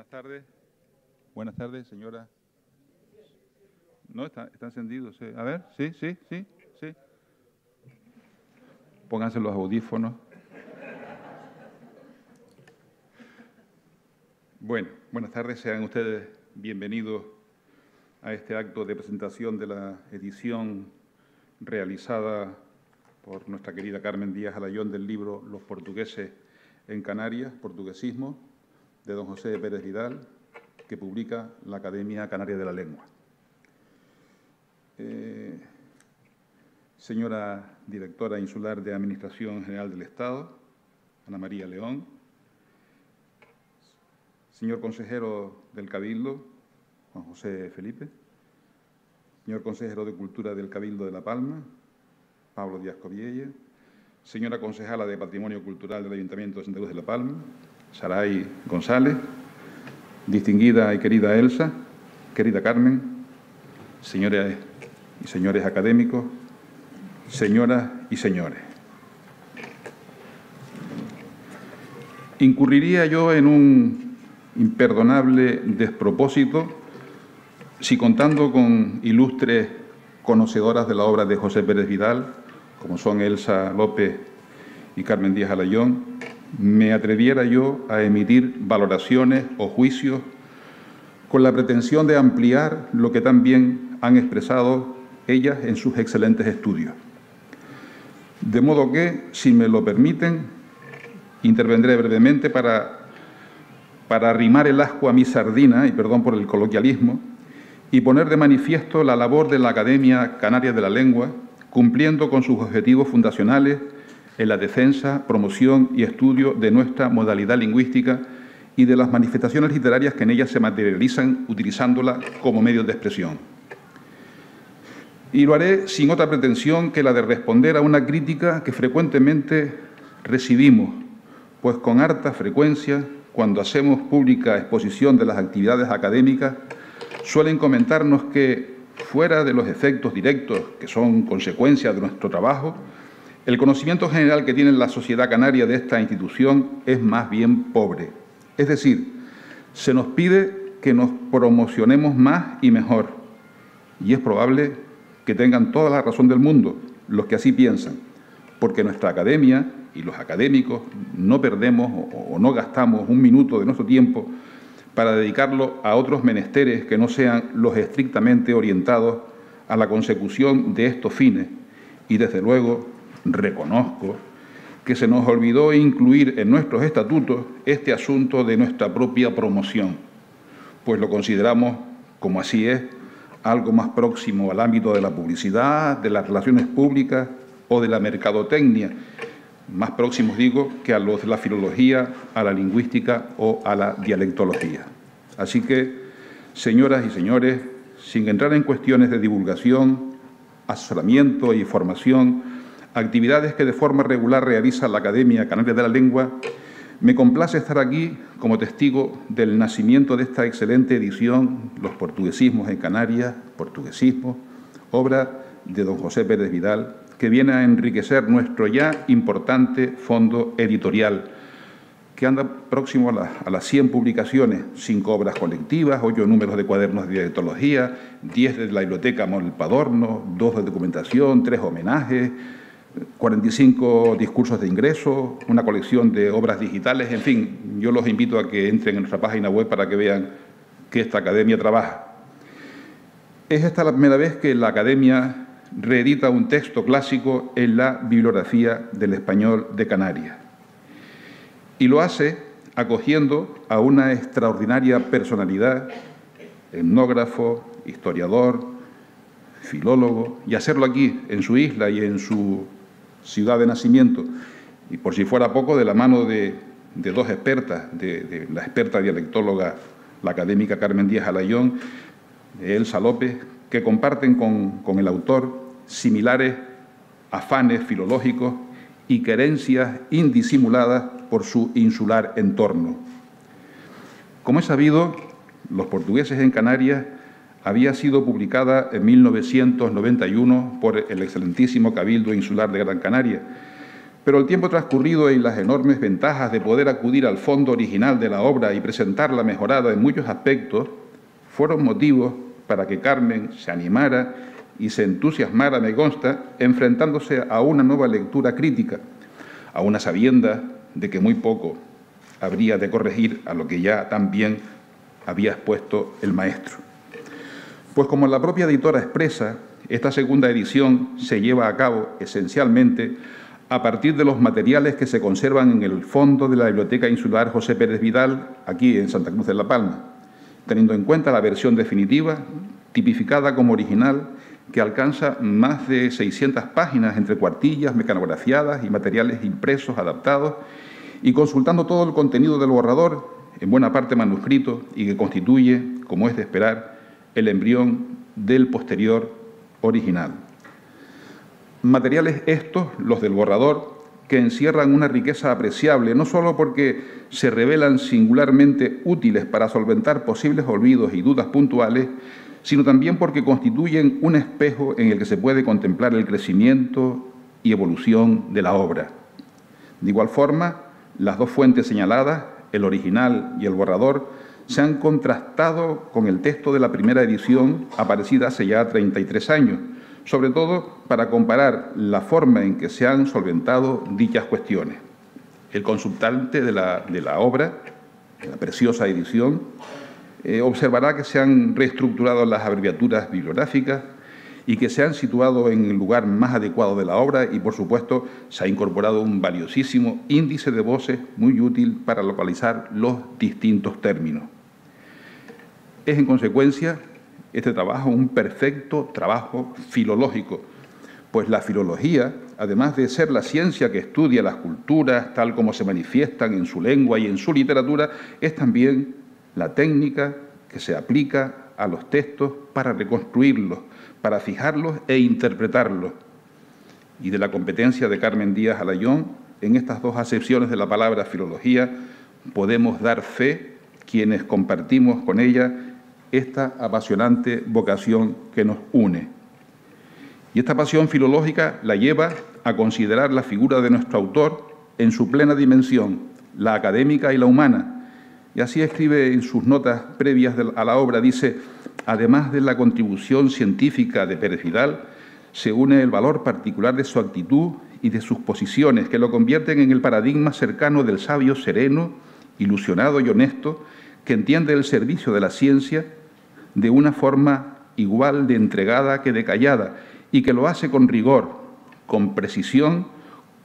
Buenas tardes. Buenas tardes, señora. ¿No? ¿Está encendido? Sí. A ver, sí. Pónganse los audífonos. Bueno, buenas tardes. Sean ustedes bienvenidos a este acto de presentación de la edición realizada por nuestra querida Carmen Díaz Alayón del libro Los portugueses en Canarias, Portuguesismo, de don José Pérez Vidal, que publica la Academia Canaria de la Lengua. Señora Directora Insular de Administración General del Estado, Ana María León. Señor Consejero del Cabildo, Juan José Felipe. Señor Consejero de Cultura del Cabildo de La Palma, Pablo Díaz Coviella. Señora Concejala de Patrimonio Cultural del Ayuntamiento de Santa Cruz de La Palma, Saray González. Distinguida y querida Elsa, querida Carmen, señoras y señores académicos, señoras y señores. Incurriría yo en un imperdonable despropósito si, contando con ilustres conocedoras de la obra de José Pérez Vidal, como son Elsa López y Carmen Díaz Alayón, me atreviera yo a emitir valoraciones o juicios con la pretensión de ampliar lo que también han expresado ellas en sus excelentes estudios. De modo que, si me lo permiten, intervendré brevemente para arrimar el ascua a mi sardina, y perdón por el coloquialismo, y poner de manifiesto la labor de la Academia Canaria de la Lengua, cumpliendo con sus objetivos fundacionales en la defensa, promoción y estudio de nuestra modalidad lingüística y de las manifestaciones literarias que en ella se materializan utilizándola como medio de expresión. Y lo haré sin otra pretensión que la de responder a una crítica que frecuentemente recibimos, pues con harta frecuencia, cuando hacemos pública exposición de las actividades académicas, suelen comentarnos que, fuera de los efectos directos que son consecuencia de nuestro trabajo, el conocimiento general que tiene la sociedad canaria de esta institución es más bien pobre. Es decir, se nos pide que nos promocionemos más y mejor. Y es probable que tengan toda la razón del mundo los que así piensan, porque nuestra academia y los académicos no perdemos o no gastamos un minuto de nuestro tiempo para dedicarlo a otros menesteres que no sean los estrictamente orientados a la consecución de estos fines. Y, desde luego, reconozco que se nos olvidó incluir en nuestros estatutos este asunto de nuestra propia promoción, pues lo consideramos, como así es, algo más próximo al ámbito de la publicidad, de las relaciones públicas o de la mercadotecnia, más próximos, digo, que a los de la filología, a la lingüística o a la dialectología. Así que, señoras y señores, sin entrar en cuestiones de divulgación, asesoramiento y formación, actividades que de forma regular realiza la Academia Canaria de la Lengua, me complace estar aquí como testigo del nacimiento de esta excelente edición, Los portuguesismos en Canarias, Portuguesismo, obra de don José Pérez Vidal, que viene a enriquecer nuestro ya importante fondo editorial, que anda próximo a las 100 publicaciones, 5 obras colectivas, 8 números de cuadernos de dialectología, 10 de la Biblioteca Manuel Padorno, 2 de documentación, 3 homenajes, 45 discursos de ingreso, una colección de obras digitales, en fin, yo los invito a que entren en nuestra página web para que vean que esta academia trabaja. Es esta la primera vez que la academia reedita un texto clásico en la bibliografía del español de Canarias. Y lo hace acogiendo a una extraordinaria personalidad, etnógrafo, historiador, filólogo, y hacerlo aquí, en su isla y en su ciudad de nacimiento, y por si fuera poco, de la mano de dos expertas, de la experta dialectóloga, la académica Carmen Díaz Alayón, de Elsa López, que comparten con el autor similares afanes filológicos y querencias indisimuladas por su insular entorno. Como es sabido, Los portugueses en Canarias había sido publicada en 1991 por el excelentísimo Cabildo Insular de Gran Canaria, Pero el tiempo transcurrido y las enormes ventajas de poder acudir al fondo original de la obra y presentarla mejorada en muchos aspectos fueron motivos para que Carmen se animara y se entusiasmara, me consta, enfrentándose a una nueva lectura crítica, a una sabienda de que muy poco habría de corregir a lo que ya tan bien había expuesto el maestro. Pues como la propia editora expresa, esta segunda edición se lleva a cabo esencialmente a partir de los materiales que se conservan en el fondo de la Biblioteca Insular José Pérez Vidal, aquí en Santa Cruz de la Palma, teniendo en cuenta la versión definitiva, tipificada como original, que alcanza más de 600 páginas entre cuartillas, mecanografiadas y materiales impresos, adaptados, y consultando todo el contenido del borrador, en buena parte manuscrito, y que constituye, como es de esperar, el embrión del posterior original. Materiales estos, los del borrador, que encierran una riqueza apreciable, no solo porque se revelan singularmente útiles para solventar posibles olvidos y dudas puntuales, sino también porque constituyen un espejo en el que se puede contemplar el crecimiento y evolución de la obra. De igual forma, las dos fuentes señaladas, el original y el borrador, se han contrastado con el texto de la primera edición, aparecida hace ya 33 años, sobre todo para comparar la forma en que se han solventado dichas cuestiones. El consultante de la obra, de la preciosa edición, observará que se han reestructurado las abreviaturas bibliográficas y que se han situado en el lugar más adecuado de la obra y, por supuesto, se ha incorporado un valiosísimo índice de voces muy útil para localizar los distintos términos. Es, en consecuencia, este trabajo un perfecto trabajo filológico, pues la filología, además de ser la ciencia que estudia las culturas tal como se manifiestan en su lengua y en su literatura, es también la técnica que se aplica a los textos para reconstruirlos, para fijarlos e interpretarlos. Y de la competencia de Carmen Díaz Alayón, en estas dos acepciones de la palabra filología, podemos dar fe quienes compartimos con ella esta apasionante vocación que nos une. Y esta pasión filológica la lleva a considerar la figura de nuestro autor en su plena dimensión, la académica y la humana. Y así escribe en sus notas previas a la obra, dice: además de la contribución científica de Pérez Vidal, se une el valor particular de su actitud y de sus posiciones, que lo convierten en el paradigma cercano del sabio sereno, ilusionado y honesto, que entiende el servicio de la ciencia de una forma igual de entregada que de callada, y que lo hace con rigor, con precisión,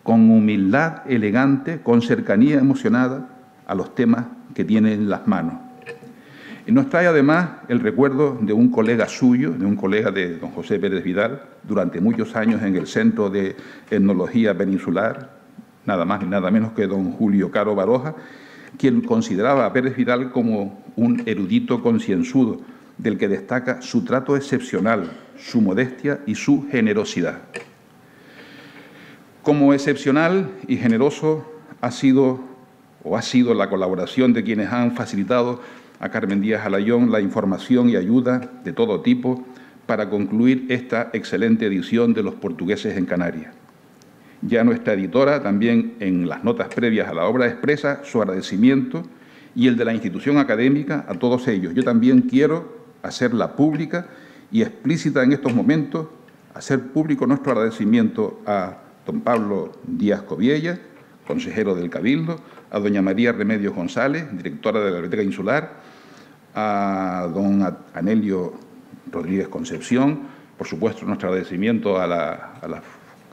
con humildad elegante, con cercanía emocionada a los temas que tiene en las manos. Y nos trae además el recuerdo de un colega suyo, de un colega de don José Pérez Vidal, durante muchos años en el Centro de Etnología Peninsular, nada más ni nada menos que don Julio Caro Baroja, quien consideraba a Pérez Vidal como un erudito concienzudo, del que destaca su trato excepcional, su modestia y su generosidad. Como excepcional y generoso ha sido la colaboración de quienes han facilitado a Carmen Díaz Alayón la información y ayuda de todo tipo para concluir esta excelente edición de Los portugueses en Canarias. Ya nuestra editora, también en las notas previas a la obra, expresa su agradecimiento y el de la institución académica a todos ellos. Yo también quiero hacerla pública y explícita en estos momentos, hacer público nuestro agradecimiento a don Pablo Díaz Coviella, consejero del Cabildo, a doña María Remedios González, directora de la Biblioteca Insular, a don Anelio Rodríguez Concepción, por supuesto nuestro agradecimiento a la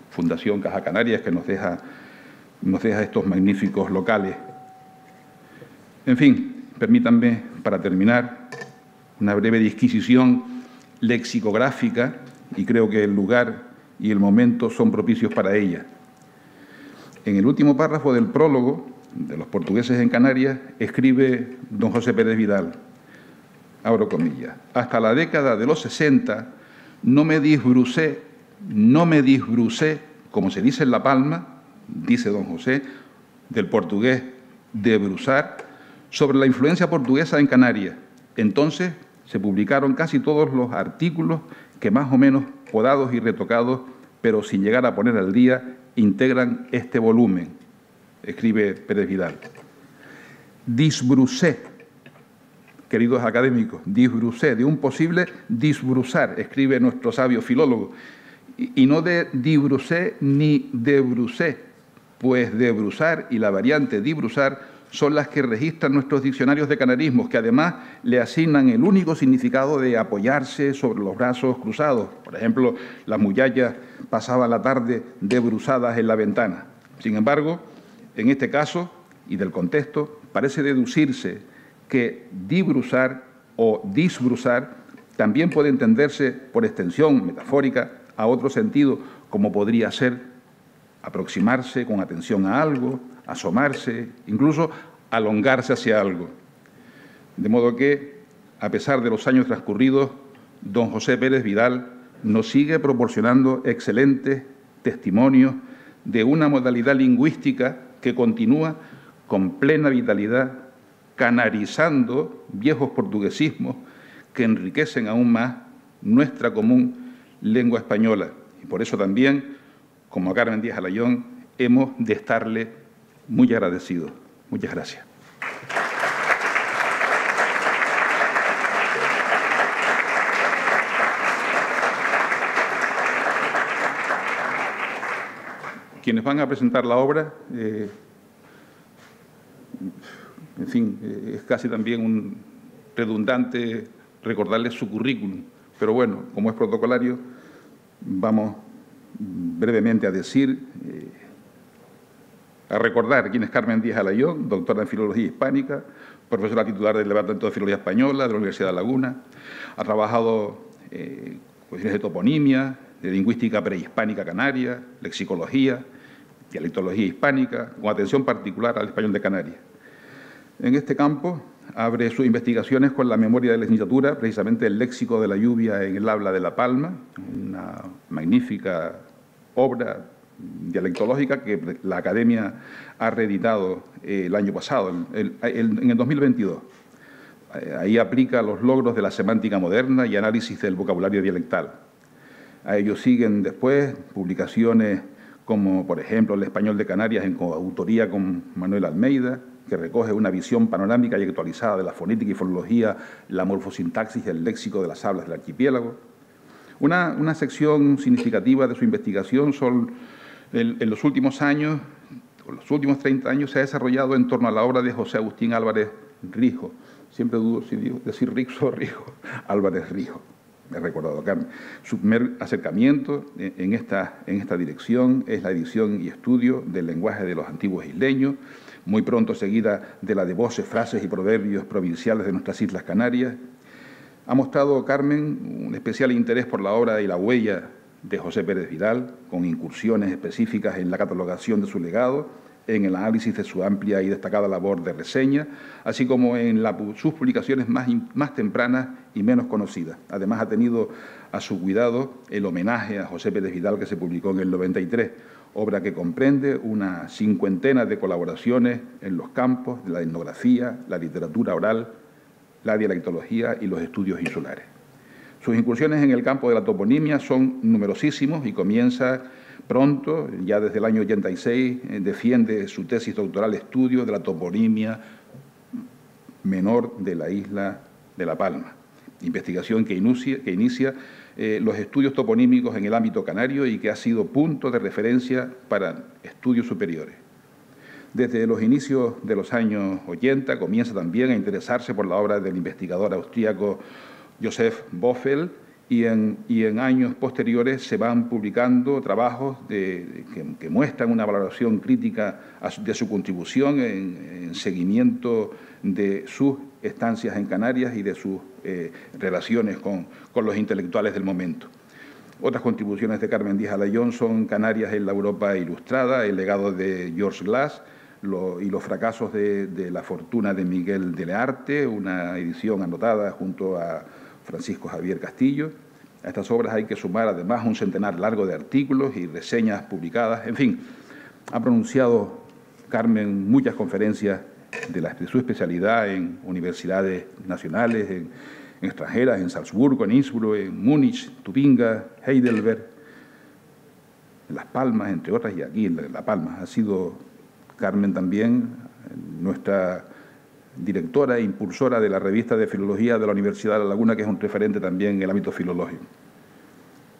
Fundación Caja Canarias, que nos deja estos magníficos locales. En fin, permítanme, para terminar, una breve disquisición lexicográfica, y creo que el lugar y el momento son propicios para ella. En el último párrafo del prólogo de Los portugueses en Canarias, escribe don José Pérez Vidal, abro comillas: hasta la década de los 60 no me disbrusé, como se dice en La Palma, dice don José, del portugués debruzar, sobre la influencia portuguesa en Canarias. Entonces se publicaron casi todos los artículos que, más o menos podados y retocados, pero sin llegar a poner al día, integran este volumen, escribe Pérez Vidal. Disbrusé, queridos académicos, disbrusé, de un posible disbrusar, escribe nuestro sabio filólogo, y no de dibrusé ni debrusé, pues debrusar y la variante dibrusar son las que registran nuestros diccionarios de canarismos, que además le asignan el único significado de apoyarse sobre los brazos cruzados. Por ejemplo, las muyallas pasaban la tarde debruzadas en la ventana. Sin embargo, en este caso y del contexto, parece deducirse que dibrusar o disbrusar también puede entenderse por extensión metafórica a otro sentido, como podría ser aproximarse con atención a algo, asomarse, incluso alongarse hacia algo. De modo que, a pesar de los años transcurridos, don José Pérez Vidal nos sigue proporcionando excelentes testimonios de una modalidad lingüística que continúa con plena vitalidad, canarizando viejos portuguesismos que enriquecen aún más nuestra común lengua española. Y por eso también, como a Carmen Díaz Alayón, hemos de estarle muy agradecidos. Muchas gracias. Quienes van a presentar la obra, en fin, es casi también un redundante recordarles su currículum, pero bueno, como es protocolario, vamos brevemente a decir, a recordar quién es Carmen Díaz Alayón, doctora en Filología Hispánica, profesora titular del Departamento de Filología Española de la Universidad de La Laguna, ha trabajado cuestiones de toponimia, de lingüística prehispánica canaria, lexicología, dialectología hispánica, con atención particular al español de Canarias. En este campo abre sus investigaciones con la memoria de la licenciatura, precisamente el léxico de la lluvia en el habla de La Palma, una magnífica obra dialectológica que la Academia ha reeditado el año pasado, en el 2022. Ahí aplica los logros de la semántica moderna y análisis del vocabulario dialectal. A ello siguen después publicaciones como, por ejemplo, El español de Canarias en coautoría con Manuel Almeida, que recoge una visión panorámica y actualizada de la fonética y fonología, la morfosintaxis y el léxico de las hablas del archipiélago. Una sección significativa de su investigación son, en los últimos años, o los últimos 30 años, se ha desarrollado en torno a la obra de José Agustín Álvarez Rijo. Siempre dudo si decir Rixo o Rijo, Álvarez Rijo. Me he recordado, Carmen. Su primer acercamiento en esta dirección es la edición y estudio del lenguaje de los antiguos isleños, muy pronto seguida de la de voces, frases y proverbios provinciales de nuestras Islas Canarias. Ha mostrado, Carmen, un especial interés por la obra y la huella de José Pérez Vidal, con incursiones específicas en la catalogación de su legado, en el análisis de su amplia y destacada labor de reseña, así como en sus publicaciones más tempranas y menos conocidas. Además, ha tenido a su cuidado el homenaje a José Pérez Vidal, que se publicó en el 93, obra que comprende una cincuentena de colaboraciones en los campos de la etnografía, la literatura oral, la dialectología y los estudios insulares. Sus incursiones en el campo de la toponimia son numerosísimos y comienza pronto, ya desde el año 86, defiende su tesis doctoral estudio de la toponimia menor de la isla de La Palma, investigación que inicia los estudios toponímicos en el ámbito canario y que ha sido punto de referencia para estudios superiores. Desde los inicios de los años 80 comienza también a interesarse por la obra del investigador austríaco Joseph Boffel, y en años posteriores se van publicando trabajos que muestran una valoración crítica de su contribución en seguimiento de sus estancias en Canarias y de sus relaciones con los intelectuales del momento. Otras contribuciones de Carmen Díaz Alayón son Canarias en la Europa Ilustrada, el legado de George Glass y los fracasos de la fortuna de Miguel de Learte, una edición anotada junto a Francisco Javier Castillo. A estas obras hay que sumar además un centenar largo de artículos y reseñas publicadas. En fin, ha pronunciado Carmen muchas conferencias de su especialidad en universidades nacionales, en extranjeras, en Salzburgo, en Innsbruck, en Múnich, Tubinga, Heidelberg. Las Palmas, entre otras, y aquí en La Palma. Ha sido Carmen también nuestra directora e impulsora de la revista de Filología de la Universidad de La Laguna, que es un referente también en el ámbito filológico.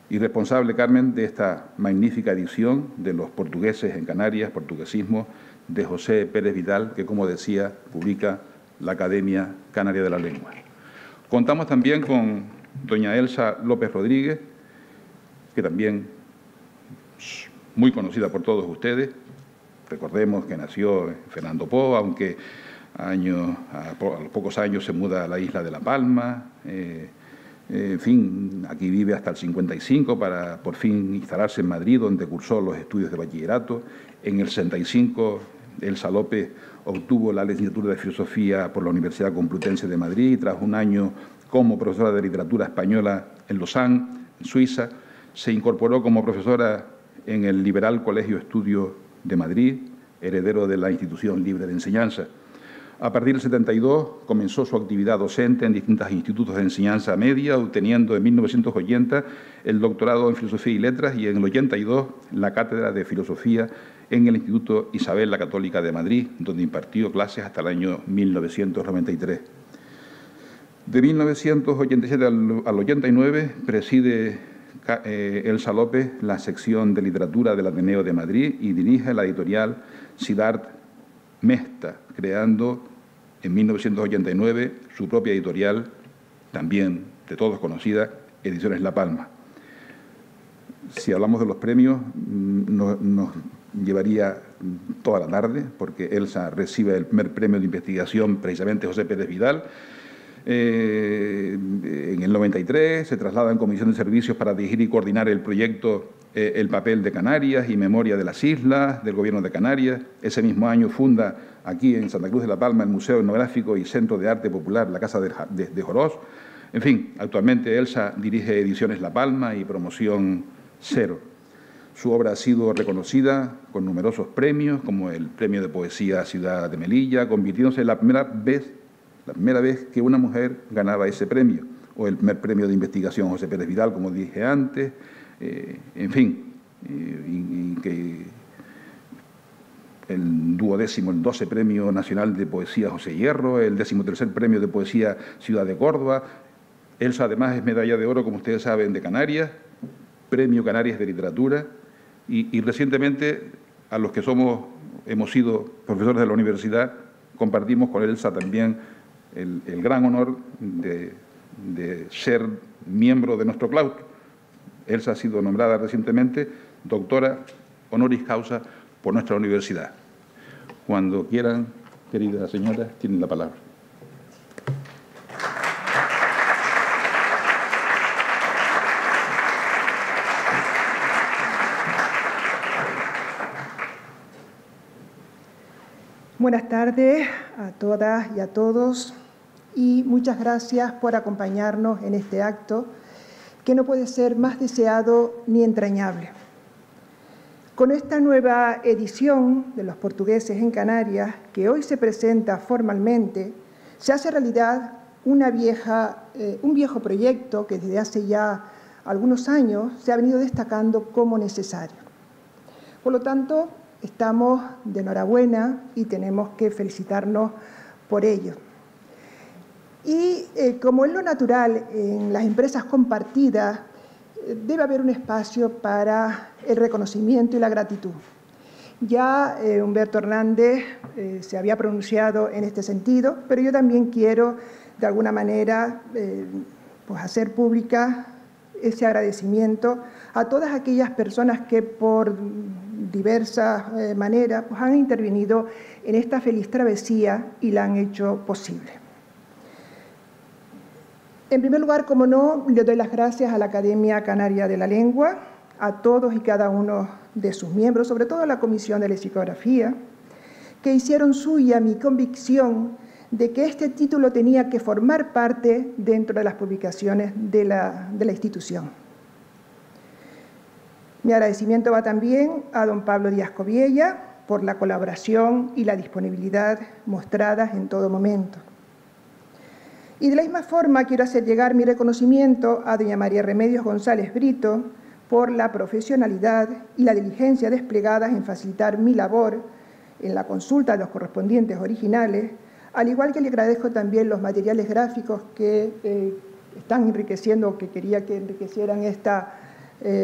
Y responsable, Carmen, de esta magnífica edición de Los portugueses en Canarias, Portuguesismo, de José Pérez Vidal, que, como decía, publica la Academia Canaria de la Lengua. Contamos también con doña Elsa López Rodríguez, que también es muy conocida por todos ustedes. Recordemos que nació en Fernando Poo, aunque a los pocos años se muda a la isla de La Palma. En fin, aquí vive hasta el 55 para por fin instalarse en Madrid, donde cursó los estudios de bachillerato. En el 65, Elsa López obtuvo la licenciatura de Filosofía por la Universidad Complutense de Madrid, tras un año como profesora de literatura española en Lausanne, en Suiza. Se incorporó como profesora en el Liberal Colegio Estudio de Madrid, heredero de la Institución Libre de Enseñanza. A partir del 72 comenzó su actividad docente en distintos institutos de enseñanza media, obteniendo en 1980 el doctorado en Filosofía y Letras y en el 82 la cátedra de Filosofía en el Instituto Isabel la Católica de Madrid, donde impartió clases hasta el año 1993. De 1987 al 89 preside Elsa López la sección de literatura del Ateneo de Madrid y dirige la editorial Siddharth Mehta, creando en 1989 su propia editorial, también de todos conocida, Ediciones La Palma. Si hablamos de los premios, nos llevaría toda la tarde, porque Elsa recibe el primer premio de investigación, precisamente José Pérez Vidal. En el 93 se traslada en Comisión de Servicios para dirigir y coordinar el proyecto El papel de Canarias y Memoria de las Islas, del Gobierno de Canarias. Ese mismo año funda aquí en Santa Cruz de La Palma el Museo Etnográfico y Centro de Arte Popular, la Casa de Jorós. En fin, actualmente Elsa dirige Ediciones La Palma y Promoción Cero. Su obra ha sido reconocida con numerosos premios, como el Premio de Poesía Ciudad de Melilla, convirtiéndose en la primera vez que una mujer ganaba ese premio, o el primer premio de investigación José Pérez Vidal, como dije antes, en fin, y que el 12º, el 12 Premio Nacional de Poesía José Hierro, el 13º Premio de Poesía Ciudad de Córdoba. Elsa además es medalla de oro, como ustedes saben, de Canarias, Premio Canarias de Literatura, y recientemente a los que hemos sido profesores de la universidad, compartimos con Elsa también el gran honor de ser miembro de nuestro claustro. Elsa ha sido nombrada recientemente doctora honoris causa por nuestra universidad. Cuando quieran, queridas señoras, tienen la palabra. Buenas tardes a todas y a todos y muchas gracias por acompañarnos en este acto que no puede ser más deseado ni entrañable. Con esta nueva edición de Los portugueses en Canarias, que hoy se presenta formalmente, se hace realidad un viejo proyecto que desde hace ya algunos años se ha venido destacando como necesario. Por lo tanto, estamos de enhorabuena y tenemos que felicitarnos por ello. Y como es lo natural en las empresas compartidas, debe haber un espacio para el reconocimiento y la gratitud. Ya Humberto Hernández se había pronunciado en este sentido, pero yo también quiero, de alguna manera, pues hacer pública ese agradecimiento a todas aquellas personas que por diversas maneras pues han intervenido en esta feliz travesía y la han hecho posible. En primer lugar, como no, le doy las gracias a la Academia Canaria de la Lengua, a todos y cada uno de sus miembros, sobre todo a la Comisión de Lexicografía, que hicieron suya mi convicción de que este título tenía que formar parte dentro de las publicaciones de la institución. Mi agradecimiento va también a don Pablo Díaz Coviella por la colaboración y la disponibilidad mostradas en todo momento. Y de la misma forma quiero hacer llegar mi reconocimiento a doña María Remedios González Brito por la profesionalidad y la diligencia desplegadas en facilitar mi labor en la consulta de los correspondientes originales, al igual que le agradezco también los materiales gráficos que están enriqueciendo, que quería que enriquecieran esta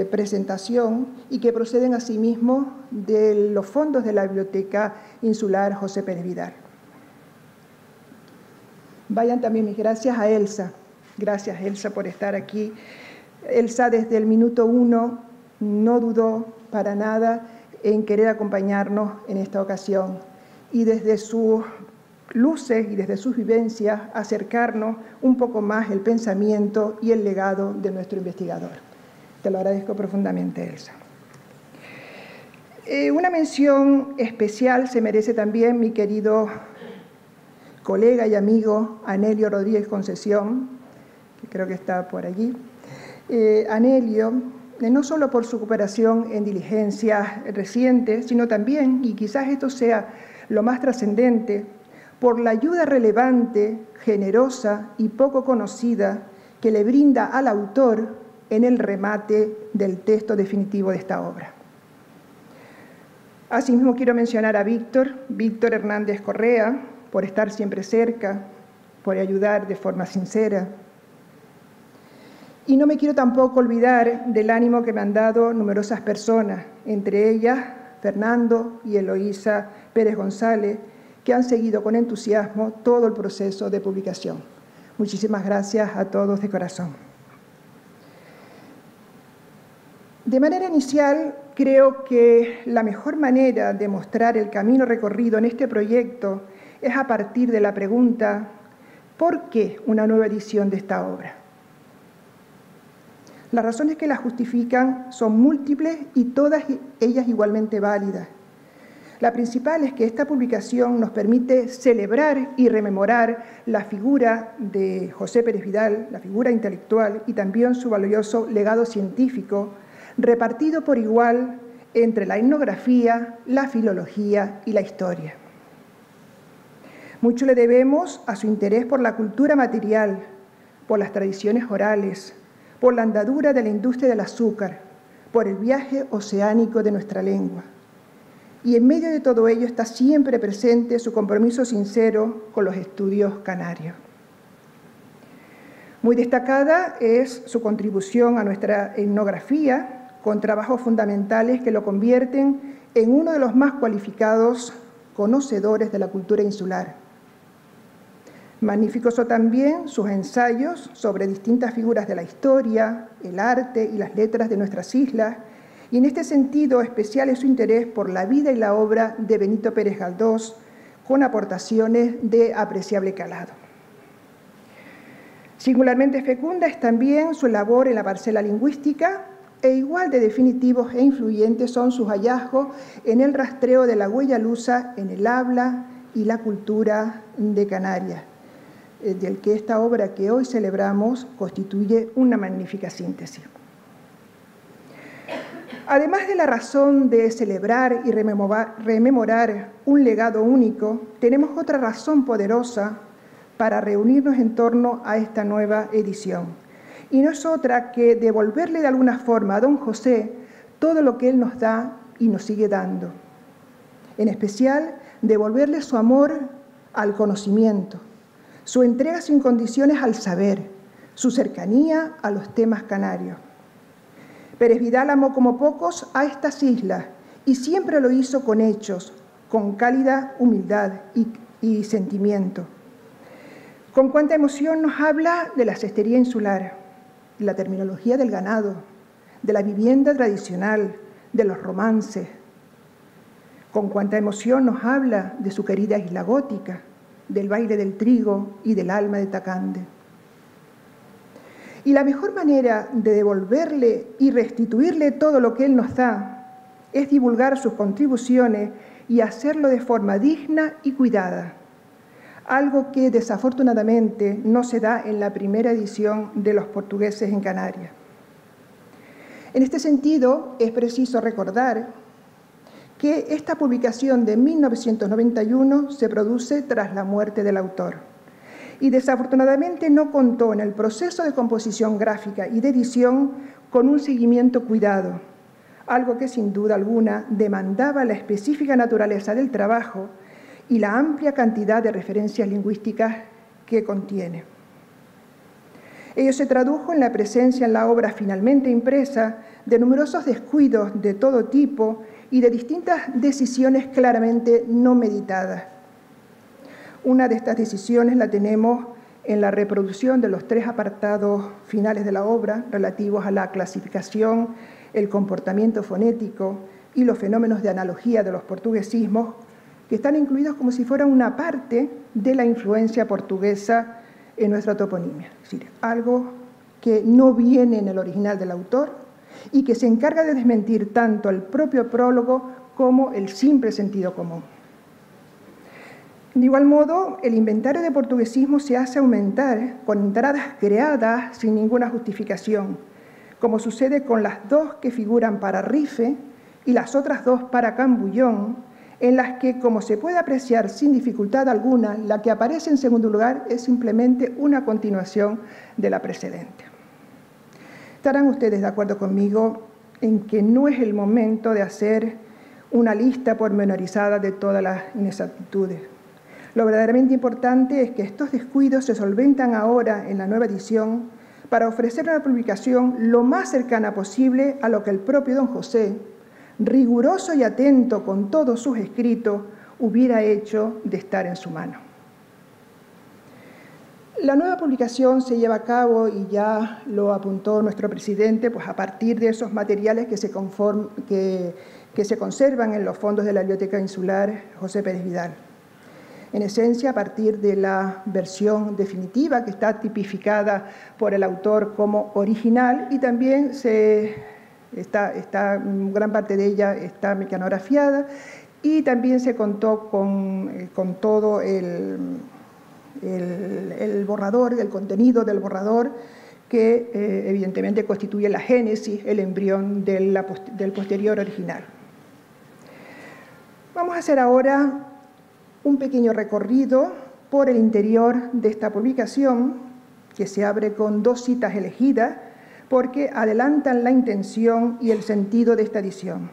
presentación y que proceden asimismo de los fondos de la Biblioteca Insular José Pérez Vidal. Vayan también mis gracias a Elsa. Gracias, Elsa, por estar aquí. Elsa, desde el minuto 1, no dudó para nada en querer acompañarnos en esta ocasión y desde sus luces y desde sus vivencias acercarnos un poco más el pensamiento y el legado de nuestro investigador. Te lo agradezco profundamente, Elsa. Una mención especial se merece también mi querido colega y amigo Anelio Rodríguez Concesión, que creo que está por allí. Anelio, no solo por su cooperación en diligencias recientes, sino también, y quizás esto sea lo más trascendente, por la ayuda relevante, generosa y poco conocida que le brinda al autor en el remate del texto definitivo de esta obra. Asimismo, quiero mencionar a Víctor Hernández Correa, por estar siempre cerca, por ayudar de forma sincera. Y no me quiero tampoco olvidar del ánimo que me han dado numerosas personas, entre ellas Fernando y Eloísa Pérez González, que han seguido con entusiasmo todo el proceso de publicación. Muchísimas gracias a todos de corazón. De manera inicial, creo que la mejor manera de mostrar el camino recorrido en este proyecto es a partir de la pregunta: ¿por qué una nueva edición de esta obra? Las razones que la justifican son múltiples y todas ellas igualmente válidas. La principal es que esta publicación nos permite celebrar y rememorar la figura de José Pérez Vidal, la figura intelectual y también su valioso legado científico, repartido por igual entre la etnografía, la filología y la historia. Mucho le debemos a su interés por la cultura material, por las tradiciones orales, por la andadura de la industria del azúcar, por el viaje oceánico de nuestra lengua. Y en medio de todo ello está siempre presente su compromiso sincero con los estudios canarios. Muy destacada es su contribución a nuestra etnografía, con trabajos fundamentales que lo convierten en uno de los más cualificados conocedores de la cultura insular. Magníficos son también sus ensayos sobre distintas figuras de la historia, el arte y las letras de nuestras islas, y en este sentido especial es su interés por la vida y la obra de Benito Pérez Galdós, con aportaciones de apreciable calado. Singularmente fecunda es también su labor en la parcela lingüística, e igual de definitivos e influyentes son sus hallazgos en el rastreo de la huella lusa en el habla y la cultura de Canarias, del que esta obra que hoy celebramos constituye una magnífica síntesis. Además de la razón de celebrar y rememorar un legado único, tenemos otra razón poderosa para reunirnos en torno a esta nueva edición. Y no es otra que devolverle de alguna forma a don José todo lo que él nos da y nos sigue dando. En especial, devolverle su amor al conocimiento, su entrega sin condiciones al saber, su cercanía a los temas canarios. Pérez Vidal amó como pocos a estas islas y siempre lo hizo con hechos, con cálida humildad y sentimiento. Con cuánta emoción nos habla de la cestería insular, de la terminología del ganado, de la vivienda tradicional, de los romances. Con cuánta emoción nos habla de su querida isla gótica, del baile del trigo y del alma de Tacande. Y la mejor manera de devolverle y restituirle todo lo que él nos da es divulgar sus contribuciones y hacerlo de forma digna y cuidada, algo que desafortunadamente no se da en la primera edición de Los portugueses en Canarias. En este sentido, es preciso recordar que esta publicación de 1991 se produce tras la muerte del autor y desafortunadamente no contó en el proceso de composición gráfica y de edición con un seguimiento cuidado, algo que sin duda alguna demandaba la específica naturaleza del trabajo y la amplia cantidad de referencias lingüísticas que contiene. Ello se tradujo en la presencia en la obra finalmente impresa de numerosos descuidos de todo tipo y de distintas decisiones claramente no meditadas. Una de estas decisiones la tenemos en la reproducción de los 3 apartados finales de la obra relativos a la clasificación, el comportamiento fonético y los fenómenos de analogía de los portuguesismos, que están incluidos como si fueran una parte de la influencia portuguesa en nuestra toponimia. Es decir, algo que no viene en el original del autor y que se encarga de desmentir tanto el propio prólogo como el simple sentido común. De igual modo, el inventario de portuguesismo se hace aumentar con entradas creadas sin ninguna justificación, como sucede con las 2 que figuran para Rife y las otras 2 para Cambullón, en las que, como se puede apreciar sin dificultad alguna, la que aparece en segundo lugar es simplemente una continuación de la precedente. Estarán ustedes de acuerdo conmigo en que no es el momento de hacer una lista pormenorizada de todas las inexactitudes. Lo verdaderamente importante es que estos descuidos se solventan ahora en la nueva edición para ofrecer una publicación lo más cercana posible a lo que el propio don José, riguroso y atento con todos sus escritos, hubiera hecho de estar en su mano. La nueva publicación se lleva a cabo, y ya lo apuntó nuestro presidente, pues a partir de esos materiales que se conservan en los fondos de la Biblioteca Insular José Pérez Vidal. En esencia, a partir de la versión definitiva que está tipificada por el autor como original, y también gran parte de ella está mecanografiada, y también se contó con todo el borrador, el contenido del borrador, que evidentemente constituye la génesis, el embrión del posterior original. Vamos a hacer ahora un pequeño recorrido por el interior de esta publicación, que se abre con 2 citas elegidas, porque adelantan la intención y el sentido de esta edición.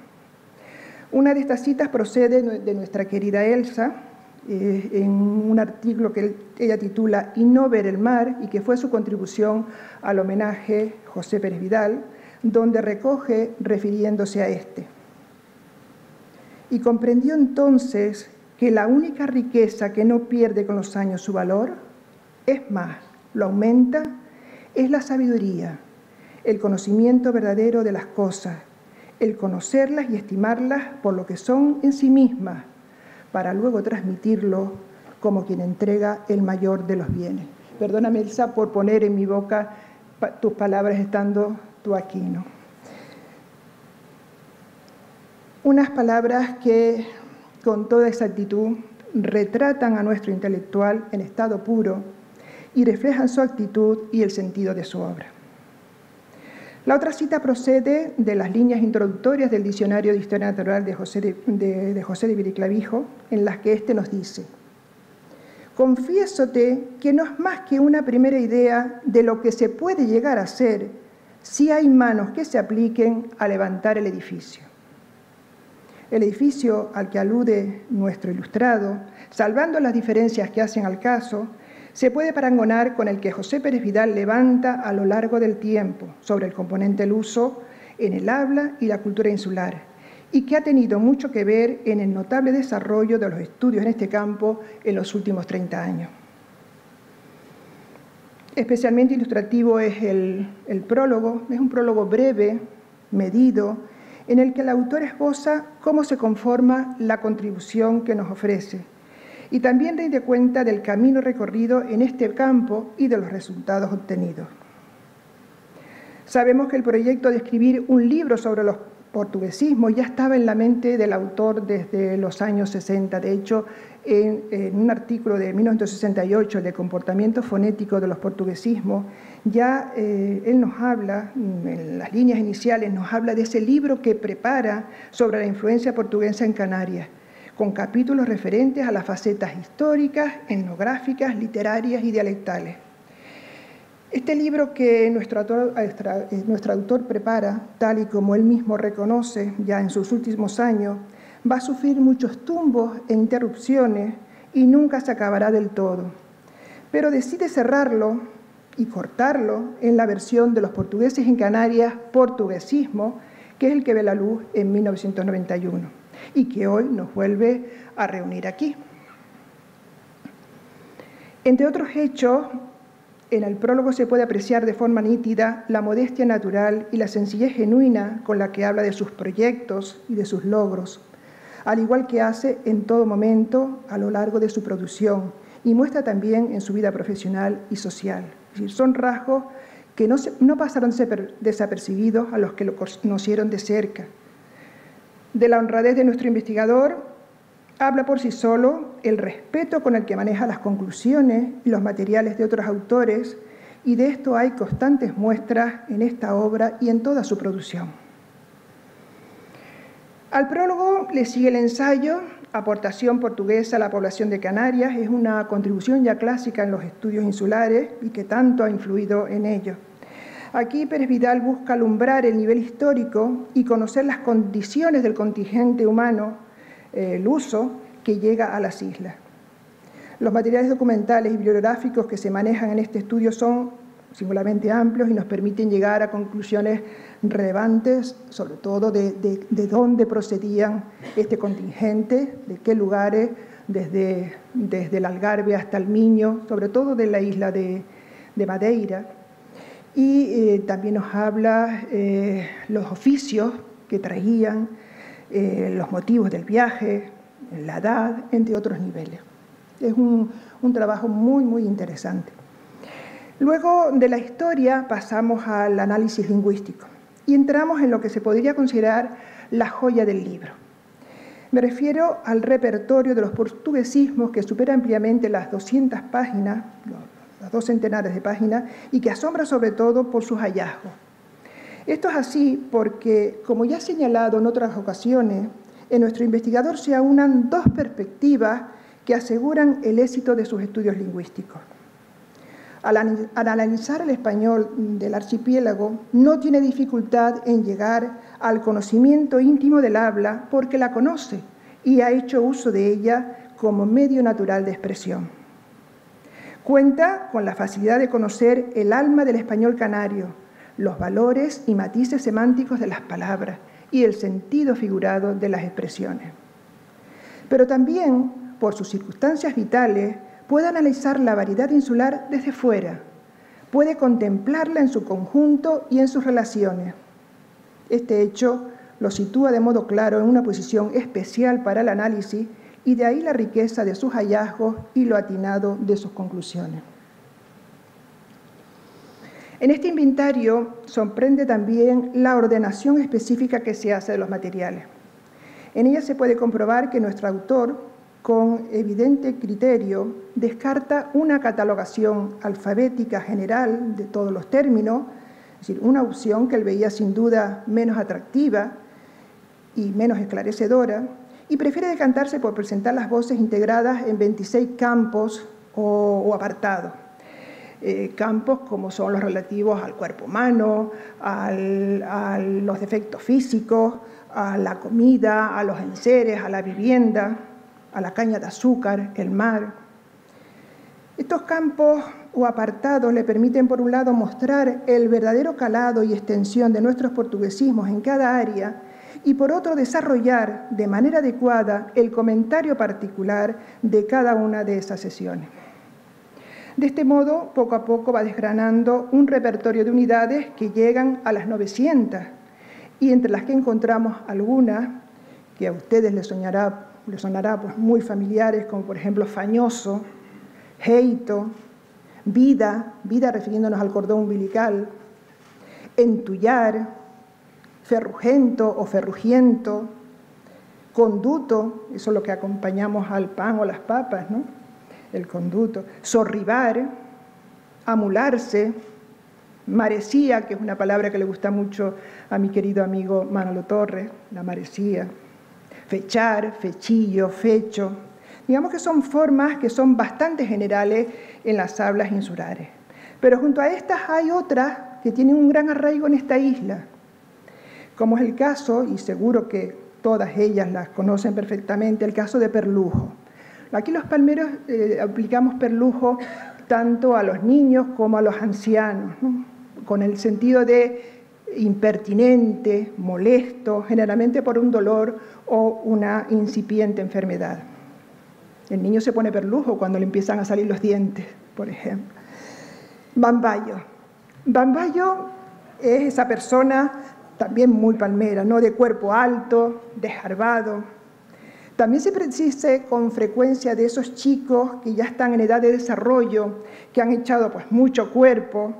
Una de estas citas procede de nuestra querida Elsa, en un artículo que ella titula «Y no ver el mar», y que fue su contribución al homenaje José Pérez Vidal, donde recoge refiriéndose a este. Y comprendió entonces que la única riqueza que no pierde con los años su valor, es más, lo aumenta, es la sabiduría, el conocimiento verdadero de las cosas, el conocerlas y estimarlas por lo que son en sí mismas, para luego transmitirlo como quien entrega el mayor de los bienes. Perdóname, Elsa, por poner en mi boca tus palabras estando tú aquí, ¿no? Unas palabras que, con toda exactitud, retratan a nuestro intelectual en estado puro y reflejan su actitud y el sentido de su obra. La otra cita procede de las líneas introductorias del Diccionario de Historia Natural de José de Viriclavijo, en las que éste nos dice: «Confiésote que no es más que una primera idea de lo que se puede llegar a ser si hay manos que se apliquen a levantar el edificio». El edificio al que alude nuestro ilustrado, salvando las diferencias que hacen al caso, se puede parangonar con el que José Pérez Vidal levanta a lo largo del tiempo sobre el componente del uso en el habla y la cultura insular, y que ha tenido mucho que ver en el notable desarrollo de los estudios en este campo en los últimos 30 años. Especialmente ilustrativo es el prólogo. Es un prólogo breve, medido, en el que el autor esboza cómo se conforma la contribución que nos ofrece, y también rinde cuenta del camino recorrido en este campo y de los resultados obtenidos. Sabemos que el proyecto de escribir un libro sobre los portuguesismos ya estaba en la mente del autor desde los años 60. De hecho, en un artículo de 1968, el de comportamiento fonético de los portuguesismos, ya él nos habla, en las líneas iniciales, nos habla de ese libro que prepara sobre la influencia portuguesa en Canarias, con capítulos referentes a las facetas históricas, etnográficas, literarias y dialectales. Este libro que nuestro autor prepara, tal y como él mismo reconoce ya en sus últimos años, va a sufrir muchos tumbos e interrupciones y nunca se acabará del todo. Pero decide cerrarlo y cortarlo en la versión de Los portugueses en Canarias, Portuguesismo, que es el que ve la luz en 1991 y que hoy nos vuelve a reunir aquí. Entre otros hechos, en el prólogo se puede apreciar de forma nítida la modestia natural y la sencillez genuina con la que habla de sus proyectos y de sus logros, al igual que hace en todo momento a lo largo de su producción y muestra también en su vida profesional y social. Es decir, son rasgos que no pasaron desapercibidos a los que lo conocieron de cerca. De la honradez de nuestro investigador habla por sí solo el respeto con el que maneja las conclusiones y los materiales de otros autores, y de esto hay constantes muestras en esta obra y en toda su producción. Al prólogo le sigue el ensayo Aportación portuguesa a la población de Canarias. Es una contribución ya clásica en los estudios insulares y que tanto ha influido en ellos. Aquí Pérez Vidal busca alumbrar el nivel histórico y conocer las condiciones del contingente humano, el uso que llega a las islas. Los materiales documentales y bibliográficos que se manejan en este estudio son singularmente amplios y nos permiten llegar a conclusiones relevantes, sobre todo de dónde procedían este contingente, de qué lugares, desde el Algarve hasta el Miño, sobre todo de la isla de Madeira. Y también nos habla los oficios que traían, los motivos del viaje, la edad, entre otros niveles. Es un trabajo muy, muy interesante. Luego de la historia pasamos al análisis lingüístico y entramos en lo que se podría considerar la joya del libro. Me refiero al repertorio de los portuguesismos que supera ampliamente las 200 páginas, las 2 centenares de páginas, y que asombra sobre todo por sus hallazgos. Esto es así porque, como ya he señalado en otras ocasiones, en nuestro investigador se aunan 2 perspectivas que aseguran el éxito de sus estudios lingüísticos. Al analizar el español del archipiélago, no tiene dificultad en llegar al conocimiento íntimo del habla porque la conoce y ha hecho uso de ella como medio natural de expresión. Cuenta con la facilidad de conocer el alma del español canario, los valores y matices semánticos de las palabras y el sentido figurado de las expresiones. Pero también, por sus circunstancias vitales, puede analizar la variedad insular desde fuera, puede contemplarla en su conjunto y en sus relaciones. Este hecho lo sitúa de modo claro en una posición especial para el análisis y de ahí la riqueza de sus hallazgos y lo atinado de sus conclusiones. En este inventario sorprende también la ordenación específica que se hace de los materiales. En ella se puede comprobar que nuestro autor, con evidente criterio, descarta una catalogación alfabética general de todos los términos, es decir, una opción que él veía sin duda menos atractiva y menos esclarecedora, y prefiere decantarse por presentar las voces integradas en 26 campos o apartados. Campos como son los relativos al cuerpo humano, a los defectos físicos, a la comida, a los enseres, a la vivienda, a la caña de azúcar, el mar. Estos campos o apartados le permiten, por un lado, mostrar el verdadero calado y extensión de nuestros portuguesismos en cada área y, por otro, desarrollar de manera adecuada el comentario particular de cada una de esas sesiones. De este modo, poco a poco va desgranando un repertorio de unidades que llegan a las 900 y entre las que encontramos algunas que a ustedes les sonará pues, muy familiares, como por ejemplo fañoso, jeito, vida refiriéndonos al cordón umbilical, entullar, ferrugento o ferrugiento, conduto, eso es lo que acompañamos al pan o las papas, ¿no? El conduto, sorribar, amularse, marecía, que es una palabra que le gusta mucho a mi querido amigo Manolo Torres, la marecía, fechar, fechillo, fecho. Digamos que son formas que son bastante generales en las hablas insulares. Pero junto a estas hay otras que tienen un gran arraigo en esta isla, como es el caso, y seguro que todas ellas las conocen perfectamente, el caso de perlujo. Aquí los palmeros aplicamos perlujo tanto a los niños como a los ancianos, ¿no? Con el sentido de impertinente, molesto, generalmente por un dolor o una incipiente enfermedad. El niño se pone perlujo cuando le empiezan a salir los dientes, por ejemplo. Bambayo. Bambayo es esa persona también muy palmera, ¿no? De cuerpo alto, desgarbado. También se precisa con frecuencia de esos chicos que ya están en edad de desarrollo, que han echado pues mucho cuerpo,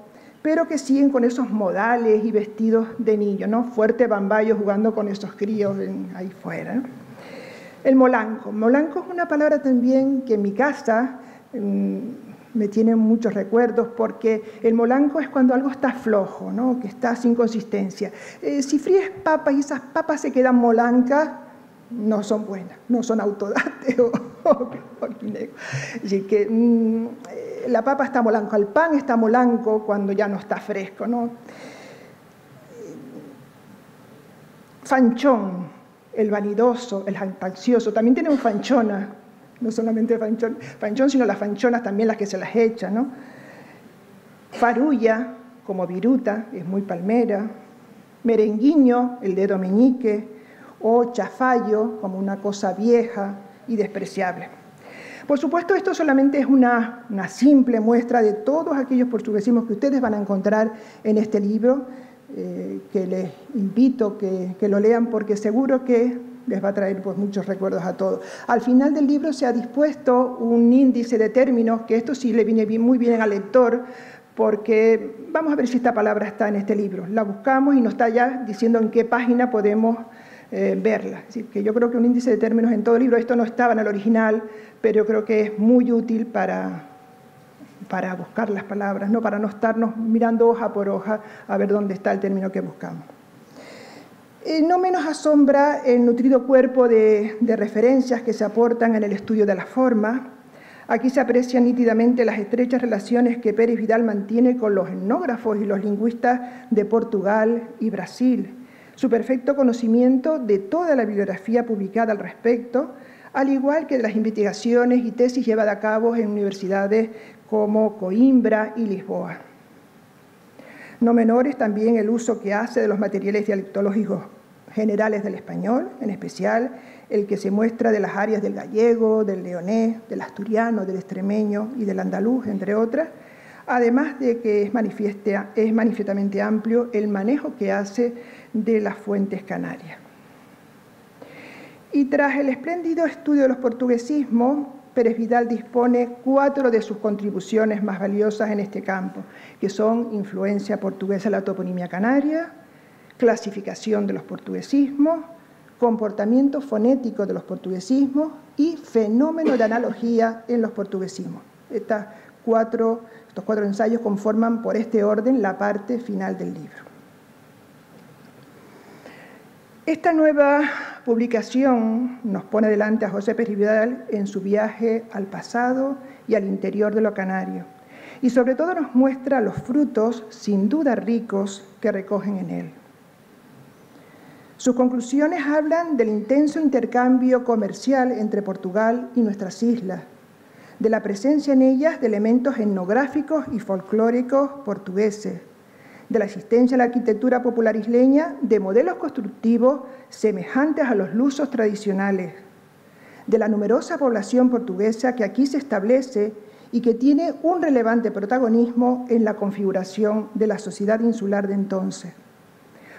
pero que siguen con esos modales y vestidos de niño, ¿no? Fuerte Bambayo jugando con esos críos ahí fuera, ¿no? El molanco. Molanco es una palabra también que en mi casa me tiene muchos recuerdos, porque el molanco es cuando algo está flojo, ¿no? Que está sin consistencia. Si fríes papas y esas papas se quedan molancas, no son buenas, no son autodate o quinego. Así que la papa está molanco, el pan está molanco cuando ya no está fresco, ¿no? Fanchón, el vanidoso, el jactancioso, también tenemos fanchona, no solamente fanchón, sino las fanchonas también las que se las echan, ¿no? Farulla, como viruta, es muy palmera. Merenguiño, el dedo meñique, o chafallo, como una cosa vieja y despreciable. Por supuesto, esto solamente es una simple muestra de todos aquellos portuguesismos que ustedes van a encontrar en este libro, que les invito que lo lean porque seguro que les va a traer pues, muchos recuerdos a todos. Al final del libro se ha dispuesto un índice de términos, que esto sí le viene muy bien al lector, porque vamos a ver si esta palabra está en este libro. La buscamos y nos está ya diciendo en qué página podemos verla. Es decir, que yo creo que un índice de términos en todo el libro, esto no estaba en el original, pero yo creo que es muy útil para buscar las palabras, ¿no? Para no estarnos mirando hoja por hoja a ver dónde está el término que buscamos. No menos asombra el nutrido cuerpo de referencias que se aportan en el estudio de la forma. Aquí se aprecian nítidamente las estrechas relaciones que Pérez Vidal mantiene con los etnógrafos y los lingüistas de Portugal y Brasil, su perfecto conocimiento de toda la bibliografía publicada al respecto, al igual que de las investigaciones y tesis llevadas a cabo en universidades como Coimbra y Lisboa. No menor es también el uso que hace de los materiales dialectológicos generales del español, en especial el que se muestra de las áreas del gallego, del leonés, del asturiano, del extremeño y del andaluz, entre otras, además de que es manifiestamente amplio el manejo que hace de las fuentes canarias. Y tras el espléndido estudio de los portuguesismos, Pérez Vidal dispone 4 de sus contribuciones más valiosas en este campo, que son influencia portuguesa en la toponimia canaria, clasificación de los portuguesismos, comportamiento fonético de los portuguesismos y fenómeno de analogía en los portuguesismos. Estos 4 ensayos conforman por este orden la parte final del libro. Esta nueva publicación nos pone delante a José Pérez Vidal en su viaje al pasado y al interior de lo canario, y sobre todo nos muestra los frutos, sin duda ricos, que recogen en él. Sus conclusiones hablan del intenso intercambio comercial entre Portugal y nuestras islas, de la presencia en ellas de elementos etnográficos y folclóricos portugueses, de la existencia en la arquitectura popular isleña de modelos constructivos semejantes a los lusos tradicionales, de la numerosa población portuguesa que aquí se establece y que tiene un relevante protagonismo en la configuración de la sociedad insular de entonces,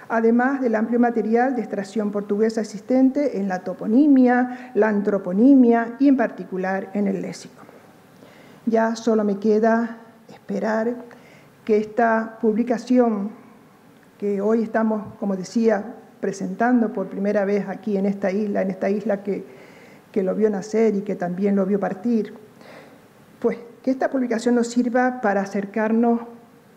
además del amplio material de extracción portuguesa existente en la toponimia, la antroponimia y en particular en el léxico. Ya solo me queda esperar que esta publicación que hoy estamos, como decía, presentando por primera vez aquí en esta isla que lo vio nacer y que también lo vio partir, pues que esta publicación nos sirva para acercarnos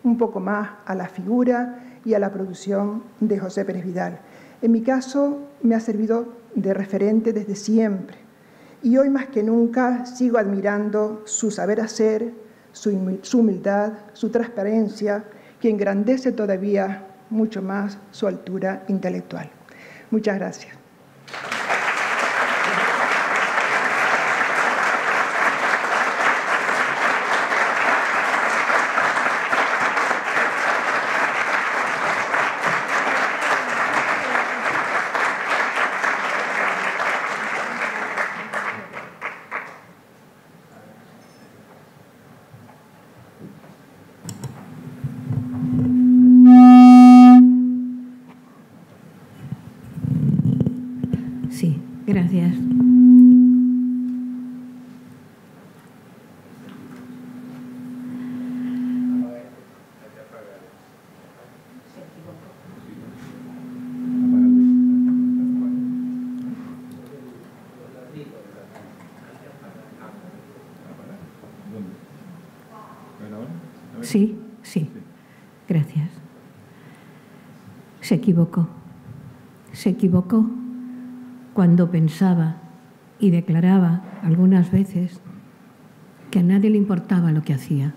un poco más a la figura y a la producción de José Pérez Vidal. En mi caso me ha servido de referente desde siempre. Y hoy más que nunca sigo admirando su saber hacer, su humildad, su transparencia, que engrandece todavía mucho más su altura intelectual. Muchas gracias. Sí, gracias. Sí, sí. Gracias. Se equivocó. Se equivocó cuando pensaba y declaraba algunas veces que a nadie le importaba lo que hacía.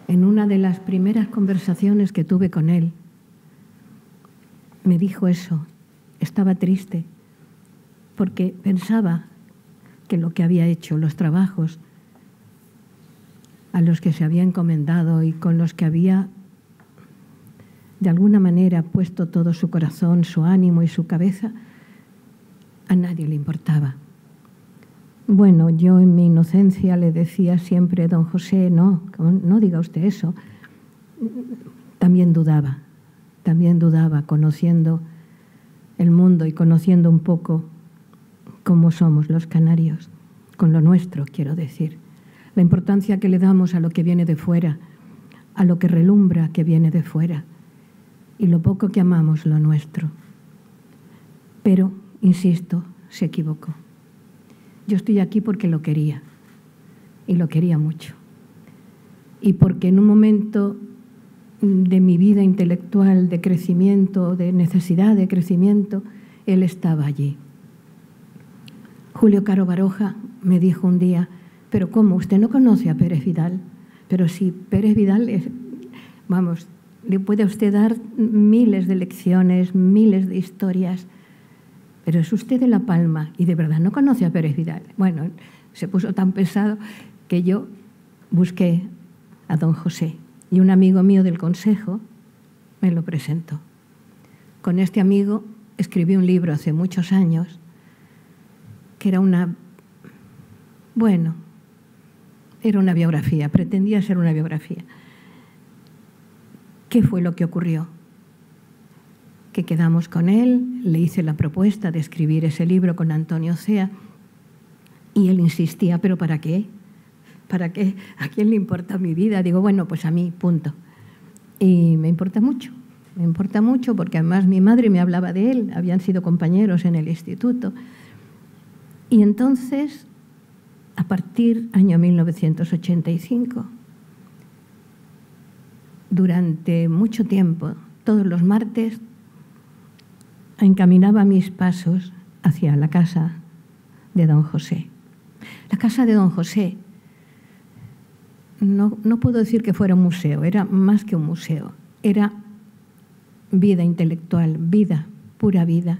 En una de las primeras conversaciones que tuve con él, me dijo eso. Estaba triste porque pensaba que lo que había hecho, los trabajos a los que se había encomendado y con los que había de alguna manera puesto todo su corazón, su ánimo y su cabeza, a nadie le importaba. Bueno, yo en mi inocencia le decía siempre, don José, no diga usted eso. También dudaba, conociendo el mundo y conociendo un poco cómo somos los canarios, con lo nuestro, quiero decir. La importancia que le damos a lo que viene de fuera, a lo que relumbra que viene de fuera, y lo poco que amamos lo nuestro. Pero, insisto, se equivocó. Yo estoy aquí porque lo quería, y lo quería mucho. Y porque en un momento de mi vida intelectual, de crecimiento, de necesidad de crecimiento, él estaba allí. Julio Caro Baroja me dijo un día, pero ¿cómo? ¿Usted no conoce a Pérez Vidal? Pero sí, Pérez Vidal es, vamos, le puede a usted dar miles de lecciones, miles de historias, pero es usted de La Palma y de verdad no conoce a Pérez Vidal. Bueno, se puso tan pesado que yo busqué a don José y un amigo mío del Consejo me lo presentó. Con este amigo escribí un libro hace muchos años que era una biografía, pretendía ser una biografía. ¿Qué fue lo que ocurrió? Que quedamos con él, le hice la propuesta de escribir ese libro con Antonio Cea y él insistía, ¿pero para qué? ¿Para qué? ¿A quién le importa mi vida? Digo, bueno, pues a mí, punto. Y me importa mucho porque además mi madre me hablaba de él, habían sido compañeros en el instituto. Y entonces, a partir del año 1985, durante mucho tiempo, todos los martes, encaminaba mis pasos hacia la casa de don José. La casa de don José, no puedo decir que fuera un museo, era más que un museo, era vida intelectual, vida, pura vida.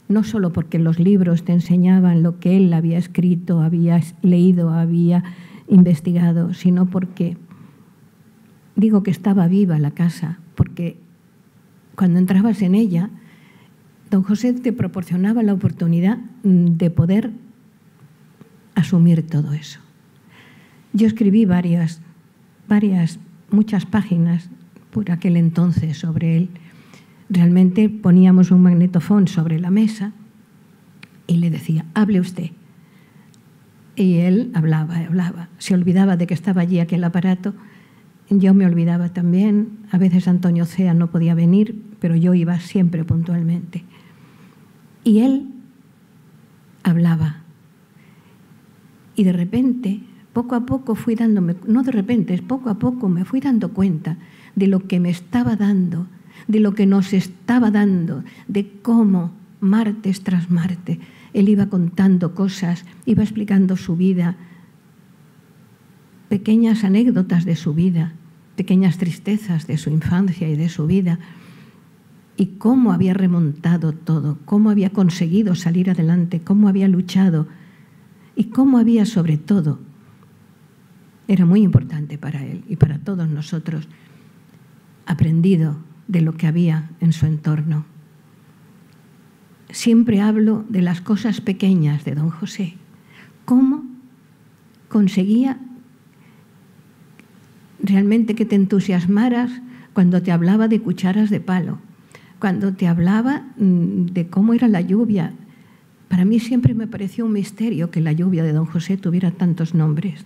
No solo porque los libros te enseñaban lo que él había escrito, había leído, había investigado, sino porque, digo que estaba viva la casa, porque cuando entrabas en ella, don José te proporcionaba la oportunidad de poder asumir todo eso. Yo escribí muchas páginas por aquel entonces sobre él. Realmente poníamos un magnetofón sobre la mesa y le decía, hable usted. Y él hablaba. Se olvidaba de que estaba allí aquel aparato. Yo me olvidaba también. A veces Antonio Cea no podía venir, pero yo iba siempre puntualmente. Y él hablaba. Y de repente, poco a poco poco a poco me fui dando cuenta de lo que me estaba dando, de lo que nos estaba dando, de cómo martes tras martes. Él iba contando cosas, iba explicando su vida, pequeñas anécdotas de su vida, pequeñas tristezas de su infancia y de su vida, y cómo había remontado todo, cómo había conseguido salir adelante, cómo había luchado y cómo había, sobre todo, era muy importante para él y para todos nosotros, aprendido de lo que había en su entorno. Siempre hablo de las cosas pequeñas de don José, cómo conseguía realmente que te entusiasmaras cuando te hablaba de cucharas de palo, cuando te hablaba de cómo era la lluvia. Para mí siempre me pareció un misterio que la lluvia de don José tuviera tantos nombres.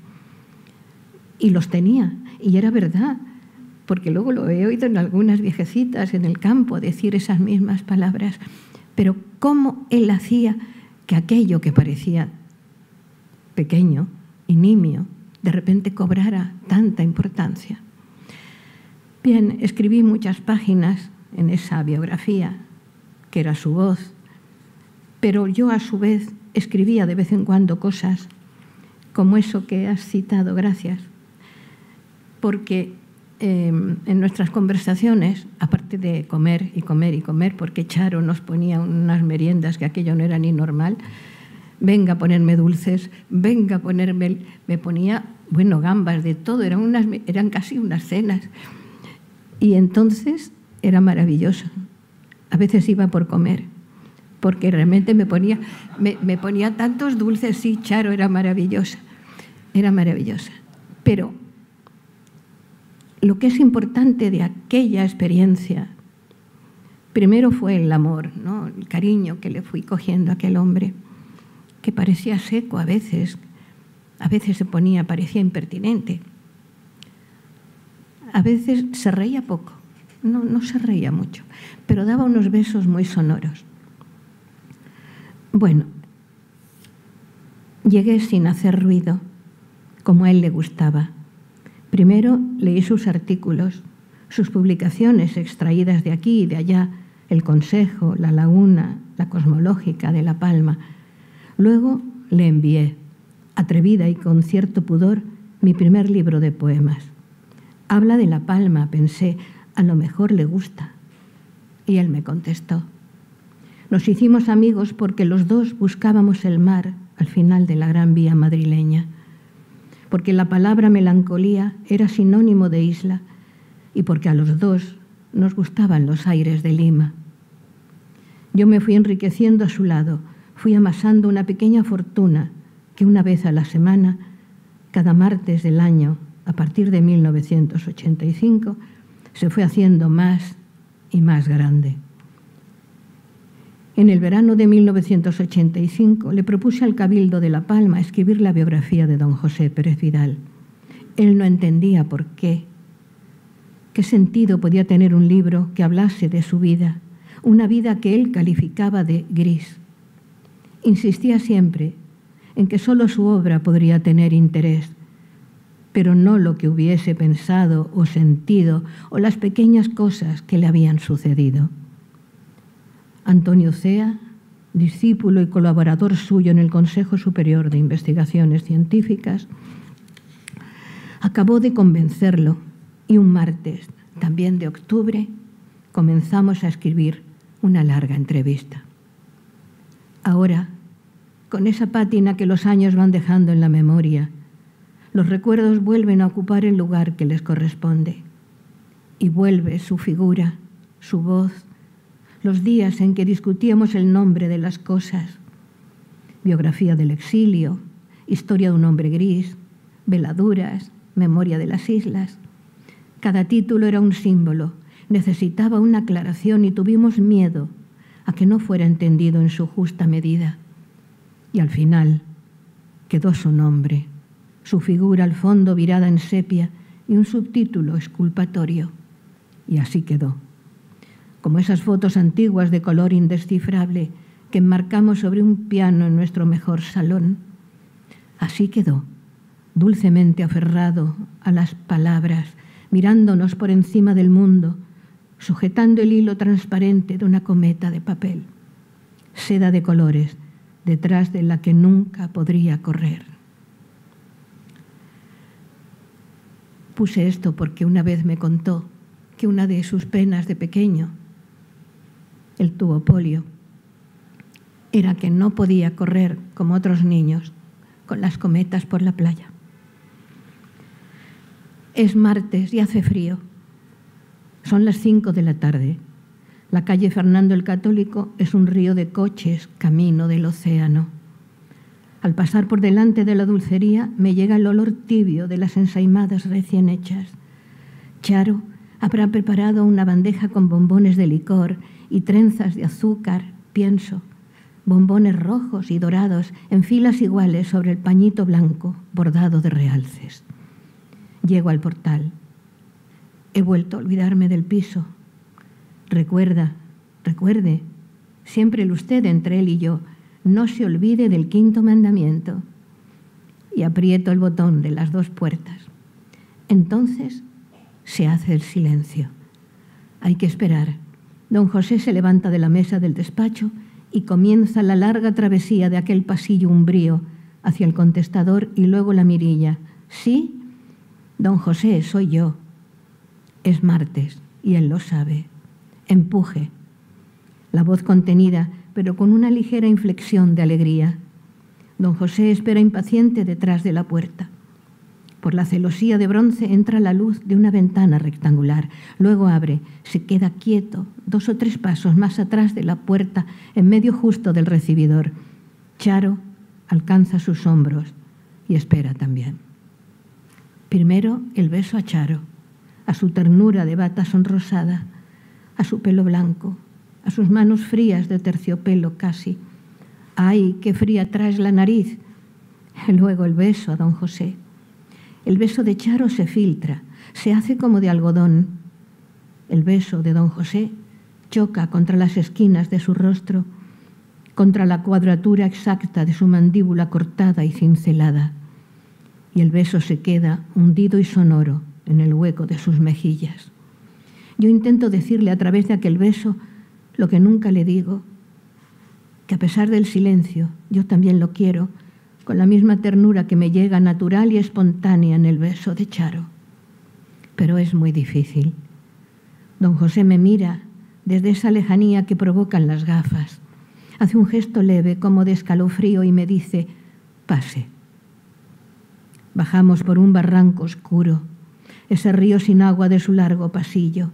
Y los tenía, y era verdad, porque luego lo he oído en algunas viejecitas en el campo decir esas mismas palabras. Pero cómo él hacía que aquello que parecía pequeño y nimio, de repente cobrara tanta importancia. Bien, escribí muchas páginas en esa biografía, que era su voz, pero yo a su vez escribía de vez en cuando cosas como eso que has citado, gracias, porque en nuestras conversaciones, aparte de comer y comer y comer, porque Charo nos ponía unas meriendas que aquello no era ni normal, venga a ponerme dulces, venga a ponerme, me ponía, bueno, gambas, de todo, eran casi unas cenas. Y entonces era maravilloso. A veces iba por comer, porque realmente me ponía tantos dulces. Sí, Charo era maravillosa, Pero lo que es importante de aquella experiencia, primero fue el amor, ¿no? El cariño que le fui cogiendo a aquel hombre, que parecía seco a veces parecía impertinente, a veces se reía poco, no se reía mucho, pero daba unos besos muy sonoros. Bueno, llegué sin hacer ruido, como a él le gustaba. Primero leí sus artículos, sus publicaciones extraídas de aquí y de allá, El Consejo, La Laguna, La Cosmológica de La Palma. Luego le envié, atrevida y con cierto pudor, mi primer libro de poemas. Habla de La Palma, pensé, a lo mejor le gusta. Y él me contestó. Nos hicimos amigos porque los dos buscábamos el mar al final de la Gran Vía madrileña, porque la palabra melancolía era sinónimo de isla y porque a los dos nos gustaban los aires de Lima. Yo me fui enriqueciendo a su lado, fui amasando una pequeña fortuna que una vez a la semana, cada martes del año, a partir de 1985, se fue haciendo más y más grande. En el verano de 1985 le propuse al Cabildo de La Palma escribir la biografía de don José Pérez Vidal. Él no entendía por qué. ¿Qué sentido podía tener un libro que hablase de su vida, una vida que él calificaba de gris? Insistía siempre en que solo su obra podría tener interés, pero no lo que hubiese pensado o sentido o las pequeñas cosas que le habían sucedido. Antonio Cea, discípulo y colaborador suyo en el Consejo Superior de Investigaciones Científicas, acabó de convencerlo y un martes, también de octubre, comenzamos a escribir una larga entrevista. Ahora, con esa pátina que los años van dejando en la memoria, los recuerdos vuelven a ocupar el lugar que les corresponde y vuelve su figura, su voz, los días en que discutíamos el nombre de las cosas, biografía del exilio, historia de un hombre gris, veladuras, memoria de las islas. Cada título era un símbolo, necesitaba una aclaración y tuvimos miedo a que no fuera entendido en su justa medida. Y al final quedó su nombre, su figura al fondo virada en sepia y un subtítulo exculpatorio. Y así quedó. Como esas fotos antiguas de color indescifrable que enmarcamos sobre un piano en nuestro mejor salón. Así quedó, dulcemente aferrado a las palabras, mirándonos por encima del mundo, sujetando el hilo transparente de una cometa de papel. seda de colores, detrás de la que nunca podría correr. Puse esto porque una vez me contó que una de sus penas de pequeño, él tuvo polio, era que no podía correr como otros niños con las cometas por la playa. Es martes y hace frío. Son las 5 de la tarde. La calle Fernando el Católico es un río de coches camino del océano. Al pasar por delante de la dulcería me llega el olor tibio de las ensaimadas recién hechas. Charo habrá preparado una bandeja con bombones de licor y trenzas de azúcar, pienso, bombones rojos y dorados en filas iguales sobre el pañito blanco bordado de realces. Llego al portal. He vuelto a olvidarme del piso. Recuerde, siempre el usted entre él y yo, no se olvide del 5º mandamiento. Y aprieto el botón de las 2 puertas. Entonces se hace el silencio. Hay que esperar. Don José se levanta de la mesa del despacho y comienza la larga travesía de aquel pasillo umbrío hacia el contestador y luego la mirilla. ¿Sí? Don José, soy yo. Es martes y él lo sabe. Empuje. La voz contenida, pero con una ligera inflexión de alegría. Don José espera impaciente detrás de la puerta. Por la celosía de bronce entra la luz de una ventana rectangular. Luego abre, se queda quieto 2 o 3 pasos más atrás de la puerta, en medio justo del recibidor. Charo alcanza sus hombros y espera también. Primero el beso a Charo, a su ternura de bata sonrosada, a su pelo blanco, a sus manos frías de terciopelo casi. ¡Ay, qué fría traes la nariz! Luego el beso a don José. El beso de Charo se filtra, se hace como de algodón. El beso de don José choca contra las esquinas de su rostro, contra la cuadratura exacta de su mandíbula cortada y cincelada. Y el beso se queda hundido y sonoro en el hueco de sus mejillas. Yo intento decirle a través de aquel beso lo que nunca le digo, que a pesar del silencio, yo también lo quiero, con la misma ternura que me llega natural y espontánea en el beso de Charo. Pero es muy difícil. Don José me mira desde esa lejanía que provocan las gafas. Hace un gesto leve como de escalofrío y me dice, pase. Bajamos por un barranco oscuro, ese río sin agua de su largo pasillo,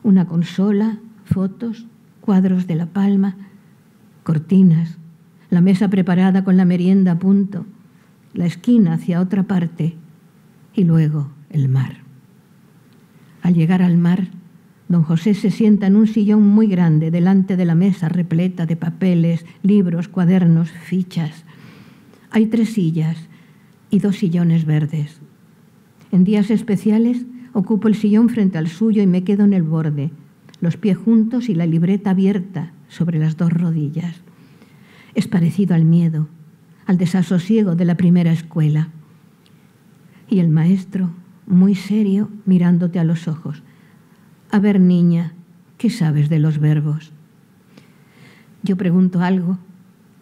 una consola, fotos, cuadros de La Palma, cortinas, la mesa preparada con la merienda a punto, la esquina hacia otra parte y luego el mar. Al llegar al mar, don José se sienta en un sillón muy grande delante de la mesa repleta de papeles, libros, cuadernos, fichas. Hay 3 sillas y 2 sillones verdes. En días especiales ocupo el sillón frente al suyo y me quedo en el borde, los pies juntos y la libreta abierta sobre las 2 rodillas. Es parecido al miedo, al desasosiego de la primera escuela. Y el maestro, muy serio, mirándote a los ojos. A ver, niña, ¿qué sabes de los verbos? Yo pregunto algo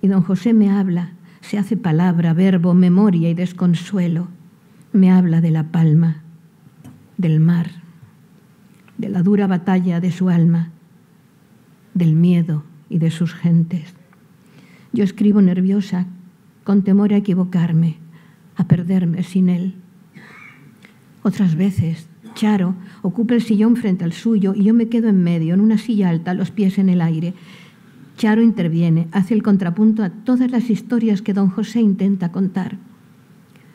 y don José me habla, se hace palabra, verbo, memoria y desconsuelo. Me habla de La Palma, del mar, de la dura batalla de su alma, del miedo y de sus gentes. Yo escribo nerviosa, con temor a equivocarme, a perderme sin él. Otras veces, Charo ocupa el sillón frente al suyo y yo me quedo en medio, en una silla alta, los pies en el aire. Charo interviene, hace el contrapunto a todas las historias que don José intenta contar.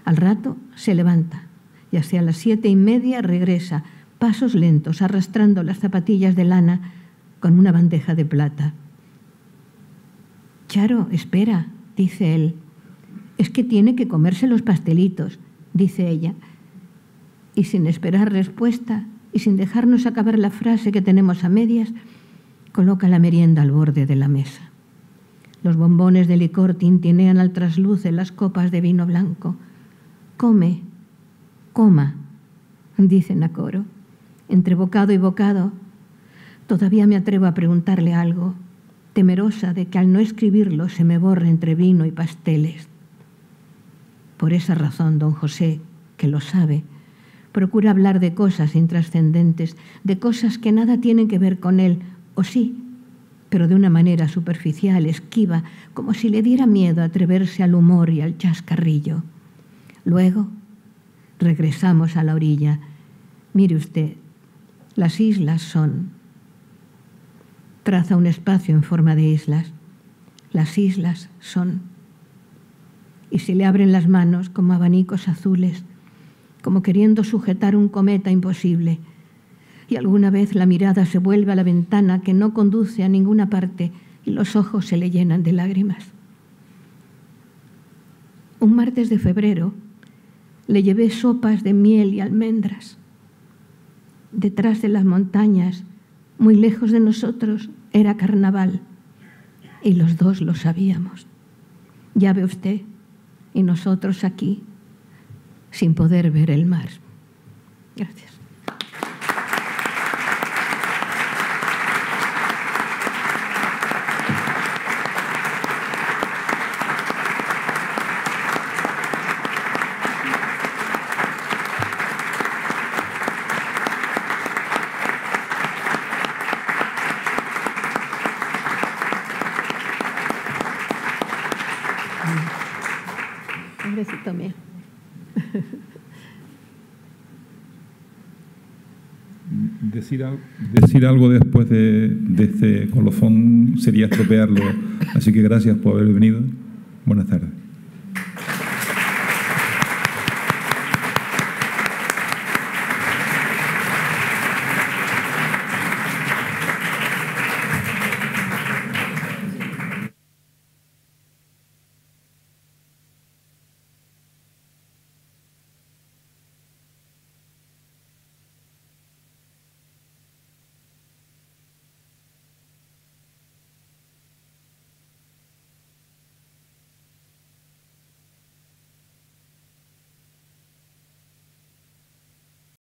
Al rato se levanta y hacia las 7:30 regresa, pasos lentos, arrastrando las zapatillas de lana con una bandeja de plata. Charo, espera, dice él. Es que tiene que comerse los pastelitos, dice ella. Y sin esperar respuesta y sin dejarnos acabar la frase que tenemos a medias, coloca la merienda al borde de la mesa. Los bombones de licor tintinean al trasluz en las copas de vino blanco. Come, coma, dicen a coro. Entre bocado y bocado, todavía me atrevo a preguntarle algo. temerosa de que al no escribirlo se me borre entre vino y pasteles. Por esa razón, don José, que lo sabe, procura hablar de cosas intrascendentes, de cosas que nada tienen que ver con él, o sí, pero de una manera superficial, esquiva, como si le diera miedo atreverse al humor y al chascarrillo. Luego regresamos a la orilla. Mire usted, las islas son... Traza un espacio en forma de islas. Las islas son... Y se le abren las manos como abanicos azules, como queriendo sujetar un cometa imposible. Y alguna vez la mirada se vuelve a la ventana que no conduce a ninguna parte y los ojos se le llenan de lágrimas. Un martes de febrero le llevé sopas de miel y almendras. Detrás de las montañas, muy lejos de nosotros, era carnaval y los dos lo sabíamos. Ya ve usted, y nosotros aquí, sin poder ver el mar. Gracias. Pobrecito mío. Decir algo después de este colofón sería estropearlo. Así que gracias por haber venido. Buenas tardes.